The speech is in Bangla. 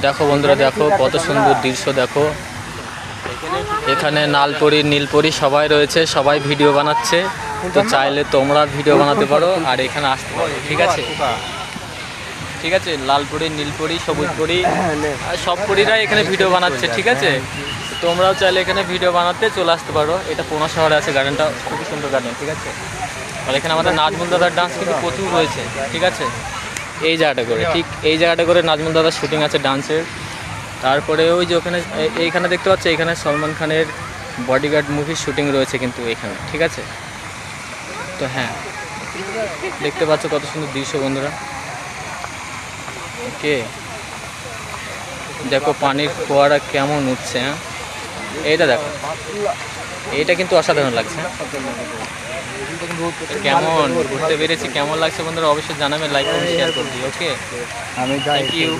দেখো বন্ধুরা, দেখো কত সুন্দর দৃশ্য। দেখো এখানে নালপরি নীলপরি সবাই রয়েছে, সবাই ভিডিও বানাচ্ছে। তো চাইলে তোমরা ভিডিও বানাতে পারো আর এখানে আসতে পারো। ঠিক আছে, ঠিক আছে। লালপরি নীলপরি সবুজ পরি আর সব পরিরাই এখানে ভিডিও বানাচ্ছে। ঠিক আছে, তোমরাও চাইলে এখানে ভিডিও বানাতে চলে আসতে পারো। এটা পুনা শহরে আছে, গার্ডেনটা খুবই সুন্দর গার্ডেন। ঠিক আছে, আর এখানে আমাদের নাজমুল দাদার ডান্স কিন্তু প্রচুর রয়েছে। ঠিক আছে, এই জায়গাটা করে, ঠিক এই জায়গাটা করে নাজমুল দাদার শুটিং আছে ডান্সের। তারপরে ওই যে ওখানে এইখানে দেখতে পাচ্ছ, এখানে সলমান খানের বডিগার্ড মুভির শুটিং রয়েছে কিন্তু এখানে। ঠিক আছে, তো হ্যাঁ, দেখতে পাচ্ছ কত সুন্দর দৃশ্য বন্ধুরা। ওকে, দেখো পানির ফোয়ারা কেমন উঠছে। হ্যাঁ, এইটা দেখো, এইটা কিন্তু অসাধারণ লাগছে। কেমন ঘুরতে পেরেছি, কেমন লাগছে বন্ধুরা অবশ্যই জানাবেন, লাইক কমেন্ট শেয়ার করে দিই। ওকে, আমি থ্যাংক ইউ।